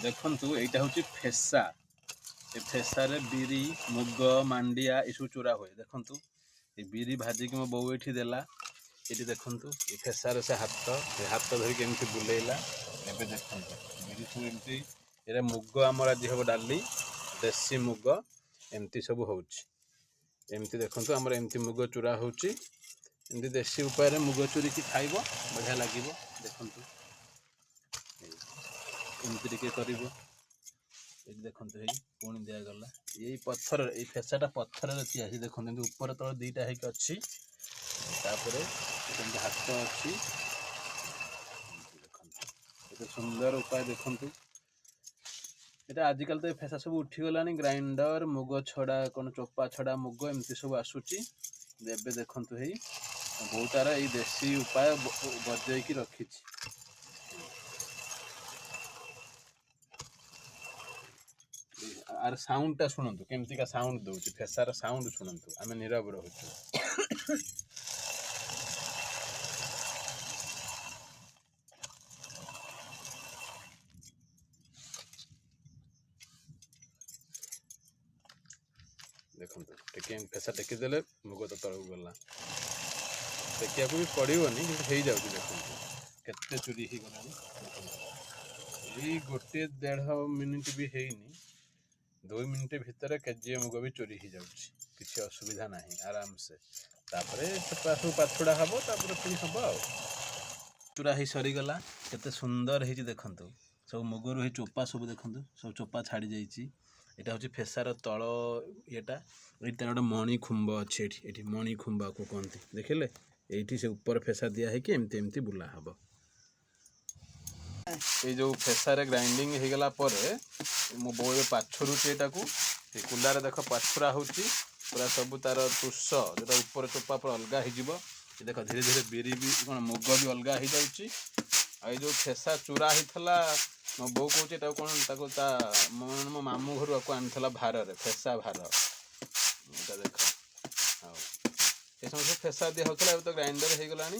ଦେଖନ୍ତୁ ଏଇଟା ହେଉଛି ଫେସା। ଏ ଫେସାରେ ବିରି ମୁଗ ମାଣ୍ଡିଆ ଏସବୁ ଚୁରା ହୁଏ। ଦେଖନ୍ତୁ ଏ ବିରି ଭାଜିକି ମୋ ବୋଉ ଏଠି ଦେଲା। ଏଠି ଦେଖନ୍ତୁ ଏ ଫେସାରେ ସେ ହାତ ଧରିକି ଏମିତି ବୁଲେଇଲା। ଏବେ ଦେଖନ୍ତୁ ବିରି ସବୁ ଏମିତି ଏଇଟା ମୁଗ ଆମର ଆଜି ହେବ ଡାଲି ଦେଶୀ ମୁଗ ଏମିତି ସବୁ ହେଉଛି। ଏମିତି ଦେଖନ୍ତୁ ଆମର ଏମିତି ମୁଗ ଚୁରା ହେଉଛି। ଏମିତି ଦେଶୀ ଉପାୟରେ ମୁଗ ଚୁରିକି ଖାଇବ ବଢ଼ିଆ ଲାଗିବ। ଦେଖନ୍ତୁ ଏମିତି ଟିକେ କରିବ। ଏଇଠି ଦେଖନ୍ତୁ ହେଇ ପୁଣି ଦିଆଗଲା ଏଇ ପଥରରେ ଏଇ ଫେସାଟା ପଥରରେ ତିଆରି। ଦେଖନ୍ତୁ ଏମିତି ଉପର ତଳ ଦୁଇଟା ହେଇକି ଅଛି। ତାପରେ ସେମିତି ହାତ ଅଛି। ଦେଖନ୍ତୁ ଏତେ ସୁନ୍ଦର ଉପାୟ। ଦେଖନ୍ତୁ ଏଇଟା ଆଜିକାଲି ତ ଏ ଫେସା ସବୁ ଉଠିଗଲାଣି। ଗ୍ରାଇଣ୍ଡର ମୁଗ ଛଡ଼ା କ'ଣ ଚୋପା ଛଡ଼ା ମୁଗ ଏମିତି ସବୁ ଆସୁଛି। ଏବେ ଦେଖନ୍ତୁ ହେଇ ବୋଉଟାର ଏଇ ଦେଶୀ ଉପାୟ ବଜେଇକି ରଖିଛି। ଆର ସାଉଣ୍ଡଟା ଶୁଣନ୍ତୁ କେମିତିକା ସାଉଣ୍ଡ ଦଉଛି। ଫେସାର ସାଉଣ୍ଡ ଶୁଣନ୍ତୁ। ଆମେ ନୀରବ ରହୁଛୁ। ଦେଖନ୍ତୁ ଟିକେ ଫେସା ଟେକିଦେଲେ ମୁଗ ତ ତଳକୁ ଗଲା। ଟେକିବାକୁ ବି ପଡ଼ିବନି କିନ୍ତୁ ହେଇଯାଉଛି। ଦେଖନ୍ତୁ କେତେ ଚୁରି ହେଇଗଲାଣି। ଏଇ 1-1.5 ମିନିଟ୍ ବି ହେଇନି। 2 ମିନିଟ୍ ଭିତରେ କେଜିଏ ମୁଗ ବି ଚୋରି ହେଇଯାଉଛି। କିଛି ଅସୁବିଧା ନାହିଁ ଆରାମସେ। ତାପରେ ଚୋପା ସବୁ ପାଛୁଡ଼ା ହେବ। ତାପରେ ପୁଣି ହେବ ଆଉ। ଚୁରା ହେଇ ସରିଗଲା। କେତେ ସୁନ୍ଦର ହେଇଛି ଦେଖନ୍ତୁ। ସବୁ ମୁଗରୁ ହେଇ ଚୋପା ସବୁ ଦେଖନ୍ତୁ ସବୁ ଚୋପା ଛାଡ଼ି ଯାଇଛି। ଏଇଟା ହେଉଛି ଫେସାର ତଳ ଇଏଟା। ଏଇଟା ଗୋଟେ ମଣି ଖୁମ୍ବ ଅଛି। ଏଠି ମଣି ଖୁମ୍ବାକୁ କୁହନ୍ତି। ଦେଖିଲେ ଏଇଠି ସେ ଉପର ଫେସା ଦିଆ ହେଇକି ଏମିତି ଏମିତି ବୁଲା ହେବ। ଏଇ ଯେଉଁ ଫେସାରେ ଗ୍ରାଇଣ୍ଡିଙ୍ଗ ହେଇଗଲା ପରେ ମୋ ବୋଉ ଏବେ ପାଛୁରୁଛି ଏଇଟାକୁ। ଏ କୁଲାରେ ଦେଖ ପାଛୁରା ହେଉଛି। ପୁରା ସବୁ ତାର ତୁଷ ଯେଉଁଟା ଉପର ଚୋପା ପୁରା ଅଲଗା ହେଇଯିବ। ଦେଖ ଧୀରେ ଧୀରେ ବିରି ବି କ'ଣ ମୁଗ ବି ଅଲଗା ହେଇଯାଉଛି। ଆଉ ଏଇ ଯେଉଁ ଫେସା ଚୁରା ହେଇଥିଲା ମୋ ବୋଉ କହୁଛି ଏଟାକୁ କ'ଣ ତାକୁ ମୋ ମାମୁଁ ଘରୁ ଆକୁ ଆଣିଥିଲା ଭାରରେ ଫେସା ଭାର। ଏଇଟା ଦେଖ ଆଉ ଏ ସମୟ ସବୁ ଫେସା ଦିଆ ହେଉଥିଲା। ଏବେ ତ ଗ୍ରାଇଣ୍ଡର ହେଇଗଲାଣି।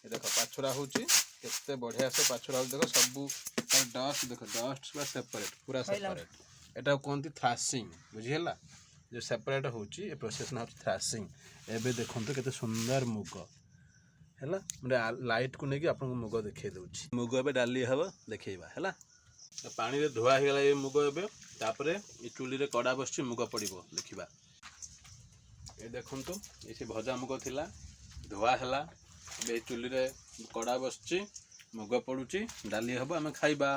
ଏ ଦେଖ ପାଛୁରା ହେଉଛି କେତେ ବଢ଼ିଆ ସେ ପାଛୁରା ହେଉଛି। ଦେଖ ସବୁ ତାର ଡଷ୍ଟ ଦେଖ ଡଷ୍ଟ ପୁରା ସେପାରେଟ୍ ପୁରା ସେପାରେଟ୍। ଏଟାକୁ କୁହନ୍ତି ଥ୍ରାସିଂ। ବୁଝିହେଲା ଯେଉଁ ସେପାରେଟ୍ ହେଉଛି ଏ ପ୍ରୋସେସ୍ ନା ହେଉଛି ଥ୍ରାସିଂ। ଏବେ ଦେଖନ୍ତୁ କେତେ ସୁନ୍ଦର ମୁଗ ହେଲା। ଗୋଟେ ଲାଇଟ୍କୁ ନେଇକି ଆପଣଙ୍କୁ ମୁଗ ଦେଖେଇ ଦେଉଛି। ମୁଗ ଏବେ ଡାଲି ହେବ ଦେଖେଇବା ହେଲା। ପାଣିରେ ଧୁଆ ହେଇଗଲା ଏ ମୁଗ। ଏବେ ତାପରେ ଏ ଚୁଲିରେ କଡ଼ା ବସିଛି ମୁଗ ପଡ଼ିବ ଦେଖିବା। ଏ ଦେଖନ୍ତୁ ଏ ସେ ଭଜା ମୁଗ ଥିଲା ଧୁଆ ହେଲା। ଏବେ ଏ ଚୁଲିରେ କଡ଼ା ବସିଛି ମୁଗ ପଡ଼ୁଛି ଡାଲି ହେବ ଆମେ ଖାଇବା।